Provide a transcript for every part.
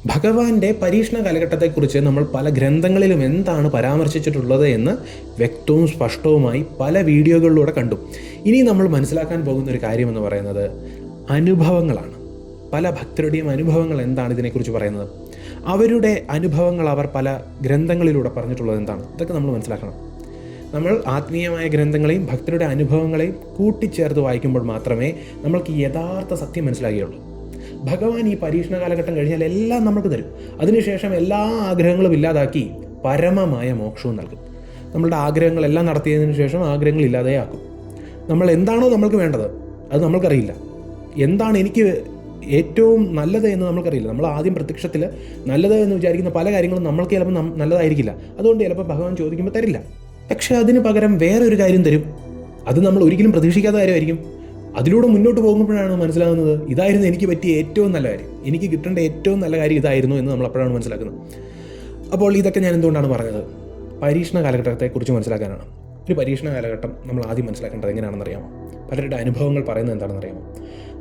ഭഗവാന്റെ പരീക്ഷണ കാലഘട്ടത്തെക്കുറിച്ച് നമ്മൾ പല ഗ്രന്ഥങ്ങളിലും എന്താണ് പരാമർശിച്ചിട്ടുള്ളത് എന്ന് വ്യക്തവും സ്പഷ്ടവുമായി പല വീഡിയോകളിലൂടെ കണ്ടു. ഇനി നമ്മൾ മനസ്സിലാക്കാൻ പോകുന്ന ഒരു കാര്യമെന്ന് പറയുന്നത് അനുഭവങ്ങളാണ്. പല ഭക്തരുടെയും അനുഭവങ്ങൾ എന്താണ് ഇതിനെക്കുറിച്ച് പറയുന്നത്, അവരുടെ അനുഭവങ്ങൾ അവർ പല ഗ്രന്ഥങ്ങളിലൂടെ പറഞ്ഞിട്ടുള്ളത് എന്താണ്, ഇതൊക്കെ നമ്മൾ മനസ്സിലാക്കണം. നമ്മൾ ആത്മീയമായ ഗ്രന്ഥങ്ങളെയും ഭക്തരുടെ അനുഭവങ്ങളെയും കൂട്ടിച്ചേർത്ത് വായിക്കുമ്പോൾ മാത്രമേ നമ്മൾക്ക് യഥാർത്ഥ സത്യം മനസ്സിലാകുകയുള്ളൂ. ഭഗവാൻ ഈ പരീക്ഷണ കാലഘട്ടം കഴിഞ്ഞാൽ എല്ലാം നമുക്ക് തരും. അതിനുശേഷം എല്ലാ ആഗ്രഹങ്ങളും ഇല്ലാതാക്കി പരമമായ മോക്ഷവും നൽകും. നമ്മളുടെ ആഗ്രഹങ്ങളെല്ലാം നടത്തിയതിനു ശേഷം ആഗ്രഹങ്ങൾ ഇല്ലാതെയാക്കും. നമ്മൾ എന്താണോ നമ്മൾക്ക് വേണ്ടത് അത് നമ്മൾക്കറിയില്ല. എന്താണ് എനിക്ക് ഏറ്റവും നല്ലത് എന്ന് നമ്മൾക്കറിയില്ല. നമ്മൾ ആദ്യം പ്രത്യക്ഷത്തിൽ നല്ലത് എന്ന് വിചാരിക്കുന്ന പല കാര്യങ്ങളും നമ്മൾക്ക് ചിലപ്പോൾ നല്ലതായിരിക്കില്ല. അതുകൊണ്ട് ചിലപ്പോൾ ഭഗവാൻ ചോദിക്കുമ്പോൾ തരില്ല. പക്ഷേ അതിന് പകരം വേറൊരു കാര്യം തരും. അത് നമ്മൾ ഒരിക്കലും പ്രതീക്ഷിക്കാത്ത കാര്യമായിരിക്കും. അതിലൂടെ മുന്നോട്ട് പോകുമ്പോഴാണ് മനസ്സിലാകുന്നത് ഇതായിരുന്നു എനിക്ക് പറ്റിയ ഏറ്റവും നല്ല കാര്യം, എനിക്ക് കിട്ടേണ്ട ഏറ്റവും നല്ല കാര്യം ഇതായിരുന്നു എന്ന് നമ്മൾ അപ്പോഴാണ് മനസ്സിലാക്കുന്നത്. അപ്പോൾ ഇതൊക്കെ ഞാൻ എന്തുകൊണ്ടാണ് പറഞ്ഞത്? പരീക്ഷണ കാലഘട്ടത്തെക്കുറിച്ച് മനസ്സിലാക്കാനാണ്. ഒരു പരീക്ഷണ കാലഘട്ടം നമ്മൾ ആദ്യം മനസ്സിലാക്കേണ്ടത് എങ്ങനെയാണെന്ന് അറിയാമോ? പലരുടെ അനുഭവങ്ങൾ പറയുന്നത് എന്താണെന്ന് അറിയാമോ?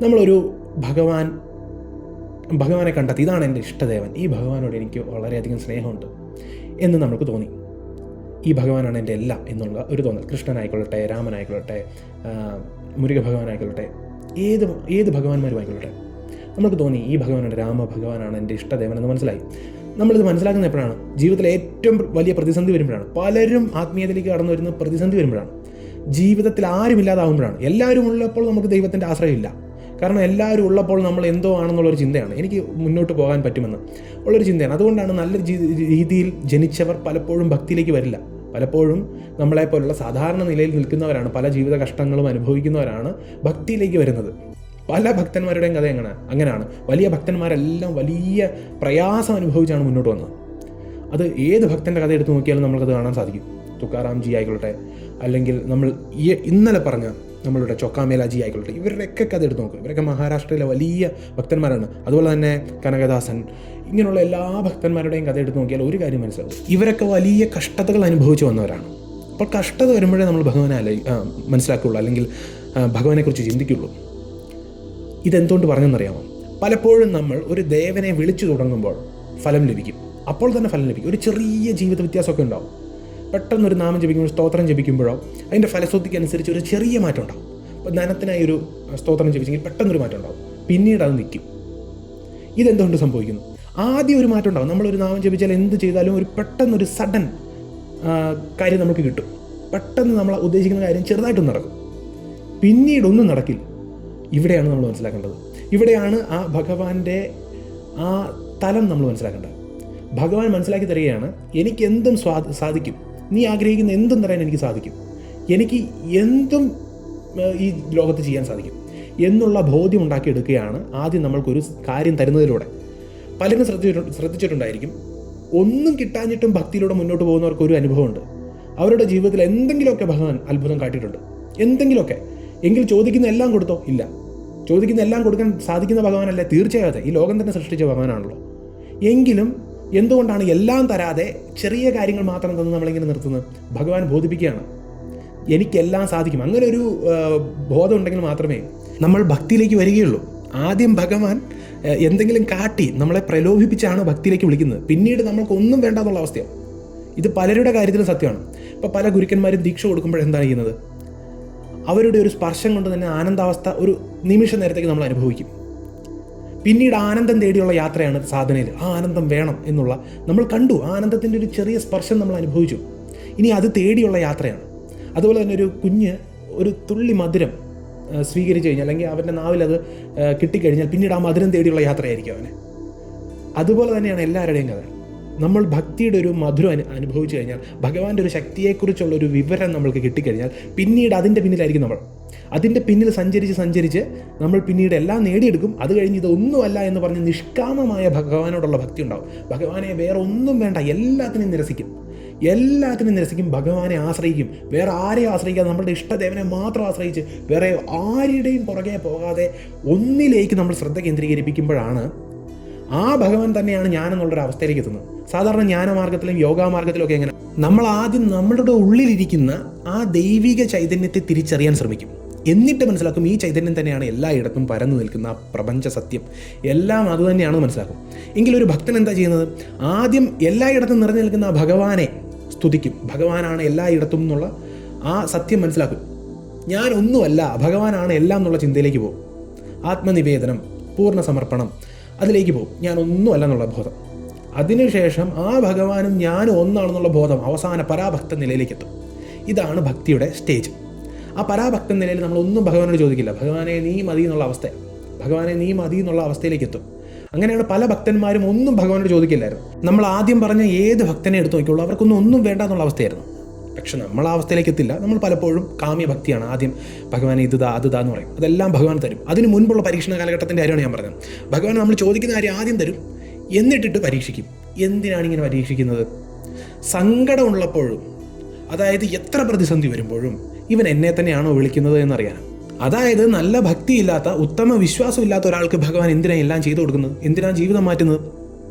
നമ്മളൊരു ഭഗവാനെ കണ്ടെത്തി, ഇതാണ് എൻ്റെ ഇഷ്ടദേവൻ, ഈ ഭഗവാനോട് എനിക്ക് വളരെയധികം സ്നേഹമുണ്ട് എന്ന് നമുക്ക് തോന്നി. ഈ ഭഗവാനാണ് എൻ്റെ എല്ലാം എന്നുള്ള ഒരു തോന്നൽ. കൃഷ്ണനായിക്കൊള്ളട്ടെ, രാമനായിക്കൊള്ളട്ടെ, മുരുക ഭഗവാനായിക്കൊള്ളട്ടെ, ഏത് ഭഗവാന്മാരുമായിക്കൊള്ളട്ടെ, നമുക്ക് തോന്നി ഈ ഭഗവാനാണ്, രാമ ഭഗവാനാണ് എൻ്റെ ഇഷ്ടദേവൻ എന്ന് മനസ്സിലായി. നമ്മളിത് മനസ്സിലാക്കുന്ന എപ്പോഴാണ്? ജീവിതത്തിലെ ഏറ്റവും വലിയ പ്രതിസന്ധി വരുമ്പോഴാണ്. പലരും ആത്മീയതയിലേക്ക് കടന്നു വരുന്ന പ്രതിസന്ധി വരുമ്പോഴാണ്. ജീവിതത്തിൽ ആരും ഇല്ലാതാവുമ്പോഴാണ്. എല്ലാവരും ഉള്ളപ്പോൾ നമുക്ക് ദൈവത്തിൻ്റെ ആശ്രയമില്ല. കാരണം എല്ലാവരും ഉള്ളപ്പോൾ നമ്മൾ എന്തോ ആണെന്നുള്ളൊരു ചിന്തയാണ്, എനിക്ക് മുന്നോട്ട് പോകാൻ പറ്റുമെന്ന് ഉള്ളൊരു ചിന്തയാണ്. അതുകൊണ്ടാണ് നല്ല രീതിയിൽ ജനിച്ചവർ പലപ്പോഴും ഭക്തിയിലേക്ക് വരില്ല. പലപ്പോഴും നമ്മളെപ്പോലുള്ള സാധാരണ നിലയിൽ നിൽക്കുന്നവരാണ്, പല ജീവിത കഷ്ടങ്ങളും അനുഭവിക്കുന്നവരാണ് ഭക്തിയിലേക്ക് വരുന്നത്. പല ഭക്തന്മാരുടെയും കഥ അങ്ങനെയാണ്. വലിയ ഭക്തന്മാരെല്ലാം വലിയ പ്രയാസം അനുഭവിച്ചാണ് മുന്നോട്ട് വന്നത്. അത് ഏത് ഭക്തൻ്റെ കഥ എടുത്ത് നോക്കിയാലും നമ്മൾക്കത് കാണാൻ സാധിക്കും. തുക്കാറാംജി ആയിക്കൊള്ളട്ടെ, അല്ലെങ്കിൽ നമ്മൾ ഇന്നലെ പറഞ്ഞ നമ്മളുടെ ചൊക്കാമേലാജി ആയിക്കൊള്ളട്ടെ, ഇവരുടെയൊക്കെ കഥ എടുത്ത് നോക്കും. ഇവരൊക്കെ മഹാരാഷ്ട്രയിലെ വലിയ ഭക്തന്മാരാണ്. അതുപോലെ തന്നെ കനകദാസൻ, ഇങ്ങനെയുള്ള എല്ലാ ഭക്തന്മാരുടെയും കഥ എടുത്ത് നോക്കിയാൽ ഒരു കാര്യം മനസ്സിലാവും, ഇവരൊക്കെ വലിയ കഷ്ടതകൾ അനുഭവിച്ചു വന്നവരാണ്. അപ്പോൾ കഷ്ടത വരുമ്പോഴേ നമ്മൾ ഭഗവാനെ മനസ്സിലാക്കുകയുള്ളൂ, അല്ലെങ്കിൽ ഭഗവാനെക്കുറിച്ച് ചിന്തിക്കുകയുള്ളൂ. ഇതെന്തുകൊണ്ട് പറഞ്ഞെന്നറിയാമോ? പലപ്പോഴും നമ്മൾ ഒരു ദേവനെ വിളിച്ചു തുടങ്ങുമ്പോൾ ഫലം ലഭിക്കും, അപ്പോൾ തന്നെ ഫലം ലഭിക്കും. ഒരു ചെറിയ ജീവിത വ്യത്യാസമൊക്കെ ഉണ്ടാവും. പെട്ടെന്നൊരു നാമം ജപിക്കുമ്പോൾ, സ്തോത്രം ജപിക്കുമ്പോഴോ അതിൻ്റെ ഫലശ്രുതിക്ക് അനുസരിച്ച് ഒരു ചെറിയ മാറ്റം ഉണ്ടാവും. അപ്പോൾ ധനത്തിനായി ഒരു സ്തോത്രം ജപിച്ചെങ്കിൽ പെട്ടെന്നൊരു മാറ്റം ഉണ്ടാവും, പിന്നീട് അത് നിൽക്കും. ഇതെന്തുകൊണ്ട് സംഭവിക്കുന്നു? ആദ്യം ഒരു മാറ്റം ഉണ്ടാവും. നമ്മളൊരു നാമം ജപിച്ചാൽ എന്ത് ചെയ്താലും ഒരു പെട്ടെന്നൊരു സഡൻ കാര്യം നമുക്ക് കിട്ടും. പെട്ടെന്ന് നമ്മൾ ഉദ്ദേശിക്കുന്ന കാര്യം ചെറുതായിട്ടൊന്നും നടക്കും, പിന്നീടൊന്നും നടക്കില്ല. ഇവിടെയാണ് നമ്മൾ മനസ്സിലാക്കേണ്ടത്. ഇവിടെയാണ് ആ ഭഗവാന്റെ ആ തലം നമ്മൾ മനസ്സിലാക്കേണ്ടത്. ഭഗവാൻ മനസ്സിലാക്കി തരികയാണ്, എനിക്ക് എന്തും സാധിക്കും, നീ ആഗ്രഹിക്കുന്ന എന്തും തരാൻ എനിക്ക് സാധിക്കും, എനിക്ക് എന്തും ഈ ലോകത്ത് ചെയ്യാൻ സാധിക്കും എന്നുള്ള ബോധ്യം ഉണ്ടാക്കിയെടുക്കുകയാണ് ആദ്യം നമ്മൾക്കൊരു കാര്യം തരുന്നതിലൂടെ. പലരും ശ്രദ്ധിച്ചിട്ടുണ്ടായിരിക്കും, ഒന്നും കിട്ടാഞ്ഞിട്ടും ഭക്തിയിലൂടെ മുന്നോട്ട് പോകുന്നവർക്ക് ഒരു അനുഭവമുണ്ട്. അവരുടെ ജീവിതത്തിൽ എന്തെങ്കിലുമൊക്കെ ഭഗവാൻ അത്ഭുതം കാട്ടിയിട്ടുണ്ട്, എന്തെങ്കിലുമൊക്കെ. എങ്കിൽ ചോദിക്കുന്ന എല്ലാം കൊടുത്തോ? ഇല്ല. ചോദിക്കുന്ന എല്ലാം കൊടുക്കാൻ സാധിക്കുന്ന ഭഗവാനല്ലേ? തീർച്ചയായും ഈ ലോകം തന്നെ സൃഷ്ടിച്ച ഭഗവാനാണല്ലോ. എങ്കിലും എന്തുകൊണ്ടാണ് എല്ലാം തരാതെ ചെറിയ കാര്യങ്ങൾ മാത്രം തന്ന് നമ്മളിങ്ങനെ നിർത്തുന്നത്? ഭഗവാൻ ബോധിപ്പിക്കുകയാണ്, എനിക്കെല്ലാം സാധിക്കും. അങ്ങനെ ഒരു ബോധം ഉണ്ടെങ്കിൽ മാത്രമേ നമ്മൾ ഭക്തിയിലേക്ക് വരികയുള്ളൂ. ആദ്യം ഭഗവാൻ എന്തെങ്കിലും കാട്ടി നമ്മളെ പ്രലോഭിപ്പിച്ചാണ് ഭക്തിയിലേക്ക് വിളിക്കുന്നത്. പിന്നീട് നമ്മൾക്കൊന്നും വേണ്ട എന്നുള്ള അവസ്ഥയാണ്. ഇത് പലരുടെ കാര്യത്തിലും സത്യമാണ്. ഇപ്പോൾ പല ഗുരുക്കന്മാരും ദീക്ഷ കൊടുക്കുമ്പോൾ എന്താണ് ചെയ്യുന്നത്? അവരുടെ ഒരു സ്പർശം കൊണ്ട് തന്നെ ആനന്ദാവസ്ഥ ഒരു നിമിഷ നേരത്തേക്ക് നമ്മൾ അനുഭവിക്കും. പിന്നീട് ആനന്ദം തേടിയുള്ള യാത്രയാണ് സാധനയിൽ. ആ ആനന്ദം വേണം എന്നുള്ള നമ്മൾ കണ്ടു, ആനന്ദത്തിൻ്റെ ഒരു ചെറിയ സ്പർശം നമ്മൾ അനുഭവിച്ചു. ഇനി അത് തേടിയുള്ള യാത്രയാണ്. അതുപോലെ തന്നെ ഒരു കുഞ്ഞ് ഒരു തുള്ളി മധുരം സ്വീകരിച്ചു കഴിഞ്ഞാൽ, അല്ലെങ്കിൽ അവൻ്റെ നാവിൽ അത് കിട്ടിക്കഴിഞ്ഞാൽ പിന്നീട് ആ മധുരം തേടിയുള്ള യാത്രയായിരിക്കും അവന്. അതുപോലെ തന്നെയാണ് എല്ലാവരുടെയും കഥ. നമ്മൾ ഭക്തിയുടെ ഒരു മധുരം അനുഭവിച്ചു കഴിഞ്ഞാൽ, ഭഗവാന്റെ ഒരു ശക്തിയെക്കുറിച്ചുള്ളൊരു വിവരം നമ്മൾക്ക് കിട്ടിക്കഴിഞ്ഞാൽ പിന്നീട് അതിൻ്റെ പിന്നിലായിരിക്കും നമ്മൾ. അതിൻ്റെ പിന്നിൽ സഞ്ചരിച്ച് നമ്മൾ പിന്നീട് എല്ലാം നേടിയെടുക്കും. അത് കഴിഞ്ഞ് ഇതൊന്നുമല്ല എന്ന് പറഞ്ഞ് നിഷ്കാമമായ ഭഗവാനോടുള്ള ഭക്തി ഉണ്ടാവും. ഭഗവാനെ വേറെ ഒന്നും വേണ്ട, എല്ലാത്തിനും നിരസിക്കും. ഭഗവാനെ ആശ്രയിക്കും. വേറെ ആരെയും ആശ്രയിക്കാതെ നമ്മളുടെ ഇഷ്ടദേവനെ മാത്രം ആശ്രയിച്ച് വേറെ ആരുടെയും പുറകെ പോകാതെ ഒന്നിലേക്ക് നമ്മൾ ശ്രദ്ധ കേന്ദ്രീകരിപ്പിക്കുമ്പോഴാണ് ആ ഭഗവാൻ തന്നെയാണ് ഞാനെന്നുള്ളൊരു അവസ്ഥയിലേക്ക് എത്തുന്നത്. സാധാരണ ജ്ഞാനമാർഗത്തിലും യോഗാമാർഗത്തിലും ഒക്കെ എങ്ങനെ നമ്മൾ ആദ്യം നമ്മളുടെ ഉള്ളിലിരിക്കുന്ന ആ ദൈവിക ചൈതന്യത്തെ തിരിച്ചറിയാൻ ശ്രമിക്കും. എന്നിട്ട് മനസ്സിലാക്കും ഈ ചൈതന്യം തന്നെയാണ് എല്ലായിടത്തും പരന്നു നിൽക്കുന്ന ആ പ്രപഞ്ച സത്യം, എല്ലാം അതുതന്നെയാണെന്ന് മനസ്സിലാക്കും. എങ്കിലൊരു ഭക്തൻ എന്താ ചെയ്യുന്നത്? ആദ്യം എല്ലായിടത്തും നിറഞ്ഞു നിൽക്കുന്ന ആ ഭഗവാനെ സ്തുതിക്കും. ഭഗവാനാണ് എല്ലായിടത്തും എന്നുള്ള ആ സത്യം മനസ്സിലാക്കും. ഞാൻ ഒന്നുമല്ല, ഭഗവാനാണ് എല്ലാം എന്നുള്ള ചിന്തയിലേക്ക് പോകും. ആത്മനിവേദനം, പൂർണ്ണ സമർപ്പണം, അതിലേക്ക് പോകും. ഞാൻ ഒന്നുമല്ല എന്നുള്ള ബോധം. അതിനുശേഷം ആ ഭഗവാനും ഞാനും ഒന്നാണെന്നുള്ള ബോധം അവസാന പരാഭക്ത നിലയിലേക്ക് എത്തും. ഇതാണ് ഭക്തിയുടെ സ്റ്റേജ്. ആ പരാഭക്ത നിലയിൽ നമ്മളൊന്നും ഭഗവാനോട് ചോദിക്കില്ല. ഭഗവാനെ നീ മതി എന്നുള്ള അവസ്ഥയാണ്. ഭഗവാനെ നീ മതി എന്നുള്ള അവസ്ഥയിലേക്ക് എത്തും. അങ്ങനെയാണ് പല ഭക്തന്മാരും ഒന്നും ഭഗവാനോട് ചോദിക്കില്ലായിരുന്നു. നമ്മൾ ആദ്യം പറഞ്ഞ ഏത് ഭക്തനെ എടുത്തു നോക്കിയുള്ളൂ, അവർക്കൊന്നും ഒന്നും വേണ്ട എന്നുള്ള അവസ്ഥയായിരുന്നു. പക്ഷെ നമ്മൾ ആ അവസ്ഥയിലേക്ക് എത്തില്ല. നമ്മൾ പലപ്പോഴും കാമ്യ ഭക്തിയാണ്. ആദ്യം ഭഗവാനെ ഇത് താ അത് താ എന്ന് പറയും. അതെല്ലാം ഭഗവാൻ തരും. അതിന് മുൻപുള്ള പരീക്ഷണ കാലഘട്ടത്തിൻ്റെ കാര്യമാണ് ഞാൻ പറഞ്ഞത്. ഭഗവാൻ നമ്മൾ ചോദിക്കുന്ന കാര്യം ആദ്യം തരും, എന്നിട്ടിട്ട് പരീക്ഷിക്കും. എന്തിനാണ് ഇങ്ങനെ പരീക്ഷിക്കുന്നത്? സങ്കടമുള്ളപ്പോഴും, അതായത് എത്ര പ്രതിസന്ധി വരുമ്പോഴും ഇവൻ എന്നെ തന്നെയാണോ വിളിക്കുന്നത് എന്നറിയാൻ. അതായത് നല്ല ഭക്തിയില്ലാത്ത, ഉത്തമ വിശ്വാസമില്ലാത്ത ഒരാൾക്ക് ഭഗവാൻ എന്തിനാണ് എല്ലാം ചെയ്തു കൊടുക്കുന്നത്? എന്തിനാണ് ജീവിതം മാറ്റുന്നത്?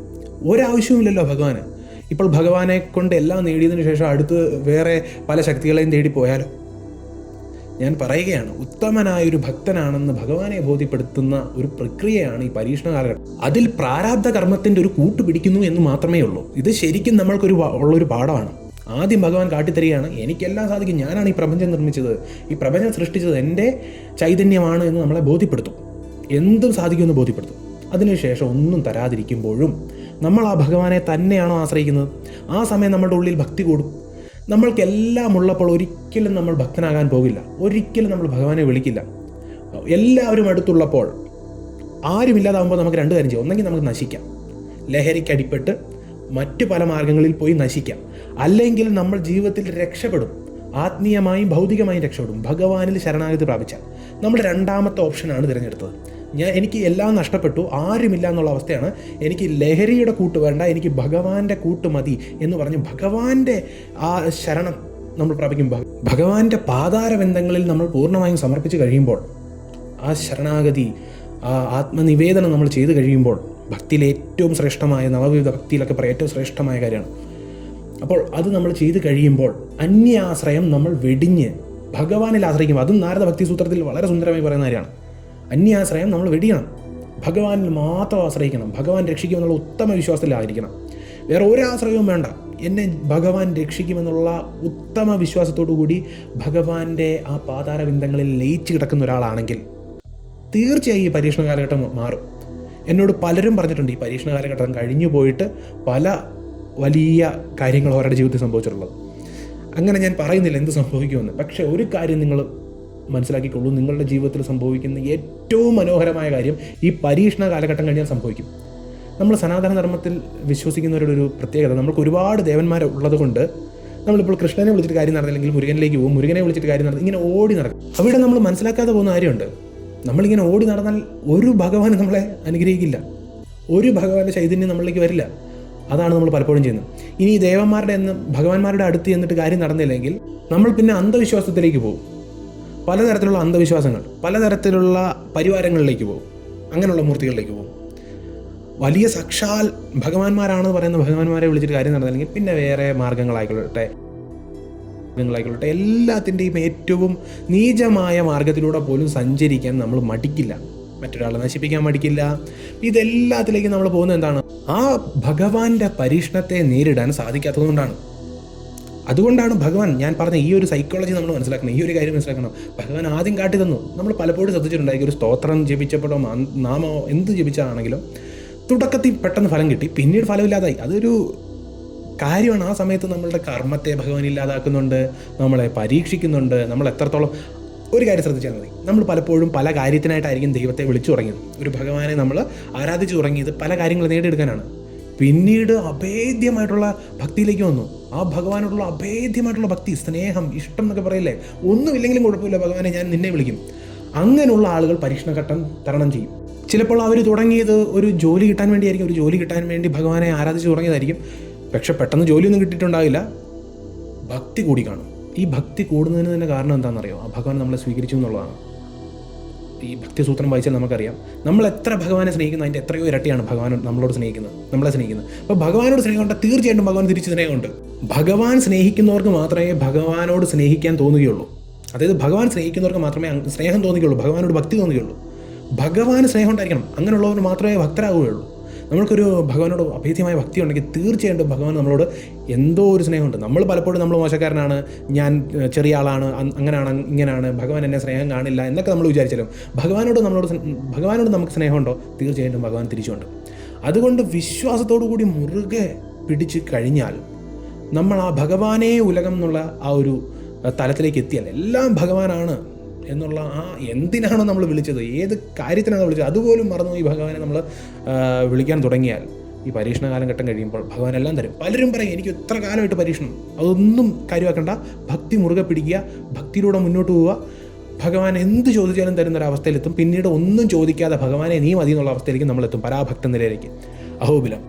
ഒരാവശ്യവുമില്ലല്ലോ ഭഗവാന്. ഇപ്പോൾ ഭഗവാനെ കൊണ്ട് എല്ലാം നേടിയതിനു ശേഷം അടുത്ത് വേറെ പല ശക്തികളെയും തേടി പോയാലോ? ഞാൻ പറയുകയാണ്, ഉത്തമനായൊരു ഭക്തനാണെന്ന് ഭഗവാനെ ബോധ്യപ്പെടുത്തുന്ന ഒരു പ്രക്രിയയാണ് ഈ പരീക്ഷണ കാലഘട്ടം. അതിൽ പ്രാരാബ്ധ കർമ്മത്തിൻ്റെ ഒരു കൂട്ട് പിടിക്കുന്നു എന്ന് മാത്രമേ ഉള്ളൂ. ഇത് ശരിക്കും ഉള്ളൊരു പാഠമാണ്. ആദ്യം ഭഗവാൻ കാട്ടിത്തരികയാണ്, എനിക്കെല്ലാം സാധിക്കും, ഞാനാണ് ഈ പ്രപഞ്ചം നിർമ്മിച്ചത്, ഈ പ്രപഞ്ചം സൃഷ്ടിച്ചത് എൻ്റെ ചൈതന്യമാണ് എന്ന് നമ്മളെ ബോധ്യപ്പെടുത്തും. എന്തും സാധിക്കുമെന്ന് ബോധ്യപ്പെടുത്തും. അതിനുശേഷം ഒന്നും തരാതിരിക്കുമ്പോഴും നമ്മൾ ആ ഭഗവാനെ തന്നെയാണോ ആശ്രയിക്കുന്നത്? ആ സമയം നമ്മുടെ ഉള്ളിൽ ഭക്തി കൂടും. നമ്മൾക്കെല്ലാം ഉള്ളപ്പോൾ ഒരിക്കലും നമ്മൾ ഭക്തനാകാൻ പോകില്ല. ഒരിക്കലും നമ്മൾ ഭഗവാനെ വിളിക്കില്ല. എല്ലാവരും അടുത്തുള്ളപ്പോൾ, ആരുമില്ലാതാകുമ്പോൾ നമുക്ക് രണ്ട് കാര്യം ചെയ്യാം. ഒന്നെങ്കിൽ നമുക്ക് നശിക്കാം, ലഹരിക്കടിപ്പെട്ട് മറ്റു പല മാർഗങ്ങളിൽ പോയി നശിക്കാം. അല്ലെങ്കിൽ നമ്മൾ ജീവിതത്തിൽ രക്ഷപ്പെടും, ആത്മീയമായും ഭൗതികമായും രക്ഷപ്പെടും. ഭഗവാനിൽ ശരണാഗതി പ്രാപിച്ചാൽ നമ്മൾ രണ്ടാമത്തെ ഓപ്ഷനാണ് തിരഞ്ഞെടുത്തത്. എനിക്ക് എല്ലാം നഷ്ടപ്പെട്ടു, ആരുമില്ല എന്നുള്ള അവസ്ഥയാണ്. എനിക്ക് ലഹരിയുടെ കൂട്ട് വേണ്ട, എനിക്ക് ഭഗവാന്റെ കൂട്ട് മതി എന്ന് പറഞ്ഞ് ഭഗവാന്റെ ആ ശരണം നമ്മൾ പ്രാപിക്കും. ഭഗവാന്റെ പാതാരബന്ധങ്ങളിൽ നമ്മൾ പൂർണ്ണമായും സമർപ്പിച്ച് കഴിയുമ്പോൾ, ആ ശരണാഗതി, ആ ആത്മനിവേദനം നമ്മൾ ചെയ്ത് കഴിയുമ്പോൾ, ഭക്തിയിലെ ഏറ്റവും ശ്രേഷ്ഠമായ, നവവിധ ഭക്തിയിലൊക്കെ പറയാം, ഏറ്റവും ശ്രേഷ്ഠമായ കാര്യമാണ്. അപ്പോൾ അത് നമ്മൾ ചെയ്ത് കഴിയുമ്പോൾ അന്യാശ്രയം നമ്മൾ വെടിഞ്ഞ് ഭഗവാനിൽ ആശ്രയിക്കുമ്പോൾ, അതും നാരദ ഭക്തി സൂത്രത്തിൽ വളരെ സുന്ദരമായി പറയുന്ന കാര്യമാണ്. അന്യാശ്രയം നമ്മൾ വെടിയണം, ഭഗവാനിൽ മാത്രം ആശ്രയിക്കണം. ഭഗവാൻ രക്ഷിക്കുമെന്നുള്ള ഉത്തമ വിശ്വാസത്തിലായിരിക്കണം. വേറെ ഒരാശ്രയവും വേണ്ട. എന്നെ ഭഗവാൻ രക്ഷിക്കുമെന്നുള്ള ഉത്തമ വിശ്വാസത്തോടു കൂടി ഭഗവാന്റെ ആ പാതാരബിന്ദങ്ങളിൽ ലയിച്ച് കിടക്കുന്ന ഒരാളാണെങ്കിൽ തീർച്ചയായും ഈ പരീക്ഷണ കാലഘട്ടം മാറും. എന്നോട് പലരും പറഞ്ഞിട്ടുണ്ട്, ഈ പരീക്ഷണ കാലഘട്ടം കഴിഞ്ഞു പോയിട്ട് പല വലിയ കാര്യങ്ങൾ അവരുടെ ജീവിതത്തിൽ സംഭവിച്ചിട്ടുള്ളത്. അങ്ങനെ ഞാൻ പറയുന്നില്ല എന്ത് സംഭവിക്കുമെന്ന്. പക്ഷേ ഒരു കാര്യം നിങ്ങൾ മനസ്സിലാക്കിക്കൊള്ളൂ, നിങ്ങളുടെ ജീവിതത്തിൽ സംഭവിക്കുന്ന ഏറ്റവും മനോഹരമായ കാര്യം ഈ പരീക്ഷണ കാലഘട്ടം കഴിഞ്ഞാൽ സംഭവിക്കും. നമ്മൾ സനാതന ധർമ്മത്തിൽ വിശ്വസിക്കുന്നവരുടെ ഒരു പ്രത്യേകത, നമ്മൾക്ക് ഒരുപാട് ദേവന്മാർ ഉള്ളത് കൊണ്ട് നമ്മളിപ്പോൾ കൃഷ്ണനെ വിളിച്ചിട്ട് കാര്യം നടന്നില്ലെങ്കിൽ മുരുകനിലേക്ക് പോകും, മുരുകനെ വിളിച്ചിട്ട് കാര്യം നടക്കും, ഇങ്ങനെ ഓടി നടക്കും. അവിടെ നമ്മൾ മനസ്സിലാക്കാതെ പോകുന്ന കാര്യമുണ്ട്. നമ്മളിങ്ങനെ ഓടി നടന്നാൽ ഒരു ഭഗവാൻ നമ്മളെ അനുഗ്രഹിക്കില്ല, ഒരു ഭഗവാന്റെ ചൈതന്യം നമ്മളിലേക്ക് വരില്ല. അതാണ് നമ്മൾ പലപ്പോഴും ചെയ്യുന്നത്. ഇനി ദേവന്മാരുടെ ഭഗവാന്മാരുടെ അടുത്ത് എന്നിട്ട് കാര്യം നടന്നില്ലെങ്കിൽ നമ്മൾ പിന്നെ അന്ധവിശ്വാസത്തിലേക്ക് പോകും. പലതരത്തിലുള്ള അന്ധവിശ്വാസങ്ങൾ, പലതരത്തിലുള്ള പരിവാരങ്ങളിലേക്ക് പോകും, അങ്ങനെയുള്ള മൂർത്തികളിലേക്ക് പോകും. വലിയ സാക്ഷാൽ ഭഗവാന്മാരാണെന്ന് പറയുന്ന ഭഗവാന്മാരെ വിളിച്ചിട്ട് കാര്യം നടന്നില്ലെങ്കിൽ പിന്നെ വേറെ മാർഗങ്ങളായിക്കൊള്ളട്ടെ, എല്ലാത്തിൻ്റെയും ഏറ്റവും നീചമായ മാർഗത്തിലൂടെ പോലും സഞ്ചരിക്കാൻ നമ്മൾ മടിക്കില്ല. മറ്റൊരാളെ നശിപ്പിക്കാൻ മടിക്കില്ല. ഇതെല്ലാത്തിലേക്കും നമ്മൾ പോകുന്നത് എന്താണ്? ആ ഭഗവാന്റെ പരീക്ഷണത്തെ നേരിടാൻ സാധിക്കാത്തതുകൊണ്ടാണ്. അതുകൊണ്ടാണ് ഭഗവാൻ, ഞാൻ പറഞ്ഞ ഈ ഒരു സൈക്കോളജി നമ്മൾ മനസ്സിലാക്കണം, ഈ ഒരു കാര്യം മനസ്സിലാക്കണം. ഭഗവാൻ ആദ്യം കാട്ടി തന്നു. നമ്മൾ പലപ്പോഴും ശ്രദ്ധിച്ചിട്ടുണ്ടായിരിക്കും, ഒരു സ്തോത്രം ജപിച്ചപ്പോഴോ നാമോ എന്ത് ജപിച്ചാണെങ്കിലും തുടക്കത്തിൽ പെട്ടെന്ന് ഫലം കിട്ടി, പിന്നീട് ഫലമില്ലാതായി. അതൊരു കാര്യമാണ്. ആ സമയത്ത് നമ്മളുടെ കർമ്മത്തെ ഭഗവാൻ ഇല്ലാതാക്കുന്നുണ്ട്, നമ്മളെ പരീക്ഷിക്കുന്നുണ്ട്. നമ്മൾ എത്രത്തോളം, ഒരു കാര്യം ശ്രദ്ധിച്ചാൽ മതി, നമ്മൾ പലപ്പോഴും പല കാര്യത്തിനായിട്ടായിരിക്കും ദൈവത്തെ വിളിച്ചു തുടങ്ങിയത്. ഒരു ഭഗവാനെ നമ്മൾ ആരാധിച്ചു തുടങ്ങിയത് പല കാര്യങ്ങൾ നേടിയെടുക്കാനാണ്. പിന്നീട് അഭേദ്യമായിട്ടുള്ള ഭക്തിയിലേക്ക് വന്നു. ആ ഭഗവാനോടുള്ള അഭേദ്യമായിട്ടുള്ള ഭക്തി, സ്നേഹം, ഇഷ്ടം എന്നൊക്കെ പറയില്ലേ, ഒന്നുമില്ലെങ്കിലും കുഴപ്പമില്ല, ഭഗവാനെ ഞാൻ നിന്നെ വിളിക്കും. അങ്ങനെയുള്ള ആളുകൾ പരീക്ഷണഘട്ടം തരണം ചെയ്യും. ചിലപ്പോൾ അവർ തുടങ്ങിയത് ഒരു ജോലി കിട്ടാൻ വേണ്ടിയായിരിക്കും, ഒരു ജോലി കിട്ടാൻ വേണ്ടി ഭഗവാനെ ആരാധിച്ച് തുടങ്ങിയതായിരിക്കും. പക്ഷെ പെട്ടെന്ന് ജോലിയൊന്നും കിട്ടിയിട്ടുണ്ടാവില്ല, ഭക്തി കൂടി കാണും. ഈ ഭക്തി കൂടുന്നതിന് തന്നെ കാരണം എന്താണെന്നറിയോ? ആ ഭഗവാൻ നമ്മളെ സ്വീകരിച്ചു എന്നുള്ളതാണ്. ഈ ഭക്തിസൂത്രം വായിച്ചാൽ നമുക്കറിയാം, നമ്മൾ എത്ര ഭഗവാനെ സ്നേഹിക്കുന്നു അതിൻ്റെ എത്രയോ ഇരട്ടിയാണ് ഭഗവാൻ നമ്മളോട് സ്നേഹിക്കുന്നത്, നമ്മളെ സ്നേഹിക്കുന്നത്. അപ്പോൾ ഭഗവാനോട് സ്നേഹമുണ്ട്, തീർച്ചയായിട്ടും ഭഗവാൻ തിരിച്ച് സ്നേഹമുണ്ട്. ഭഗവാൻ സ്നേഹിക്കുന്നവർക്ക് മാത്രമേ ഭഗവാനോട് സ്നേഹിക്കാൻ തോന്നുകയുള്ളൂ. അതായത് ഭഗവാൻ സ്നേഹിക്കുന്നവർക്ക് മാത്രമേ സ്നേഹം തോന്നിക്കുള്ളൂ, ഭഗവാനോട് ഭക്തി തോന്നിക്കുള്ളൂ. ഭഗവാന് സ്നേഹം ഉണ്ടായിരിക്കണം, അങ്ങനെയുള്ളവർ മാത്രമേ ഭക്തരാകുകയുള്ളൂ. നമ്മൾക്കൊരു ഭഗവാനോട് അഭേദ്യമായ ഭക്തി ഉണ്ടെങ്കിൽ തീർച്ചയായിട്ടും ഭഗവാൻ നമ്മളോട് എന്തോ ഒരു സ്നേഹമുണ്ട്. നമ്മൾ പലപ്പോഴും നമ്മൾ മോശക്കാരനാണ്, ഞാൻ ചെറിയ ആളാണ്, അങ്ങനെയാണ് ഇങ്ങനെയാണ്, ഭഗവാൻ എന്നെ സ്നേഹം കാണില്ല എന്നൊക്കെ നമ്മൾ വിചാരിച്ചാലും ഭഗവാനോട് നമുക്ക് സ്നേഹമുണ്ടോ? തീർച്ചയായിട്ടും ഭഗവാൻ തിരിച്ചുണ്ട്. അതുകൊണ്ട് വിശ്വാസത്തോടു കൂടി മുറുകെ പിടിച്ച് കഴിഞ്ഞാൽ നമ്മൾ ആ ഭഗവാനേ ഉലകം എന്നുള്ള ആ ഒരു തലത്തിലേക്ക് എത്തിയാൽ, എല്ലാം ഭഗവാനാണ് എന്നുള്ള ആ എന്തിനാണോ നമ്മൾ വിളിച്ചത്, ഏത് കാര്യത്തിനാണ് വിളിച്ചത്, അതുപോലും മറന്നു ഈ ഭഗവാനെ നമ്മൾ വിളിക്കാൻ തുടങ്ങിയാൽ ഈ പരീക്ഷണ കാലഘട്ടം കഴിയുമ്പോൾ ഭഗവാൻ എല്ലാം തരും. പലരും പറയും എനിക്ക് ഇത്ര കാലമായിട്ട് പരീക്ഷണം, അതൊന്നും കാര്യമാക്കണ്ട, ഭക്തി മുറുകെ പിടിക്കുക, ഭക്തിയിലൂടെ മുന്നോട്ട് പോവുക. ഭഗവാൻ എന്ത് ചോദിച്ചാലും തരുന്നൊരവസ്ഥയിലെത്തും. പിന്നീട് ഒന്നും ചോദിക്കാതെ ഭഗവാനെ നീ മതി എന്നുള്ള അവസ്ഥയിലേക്ക് നമ്മളെത്തും, പരാഭക്ത നിലയിലേക്ക്. അഹോബിലം.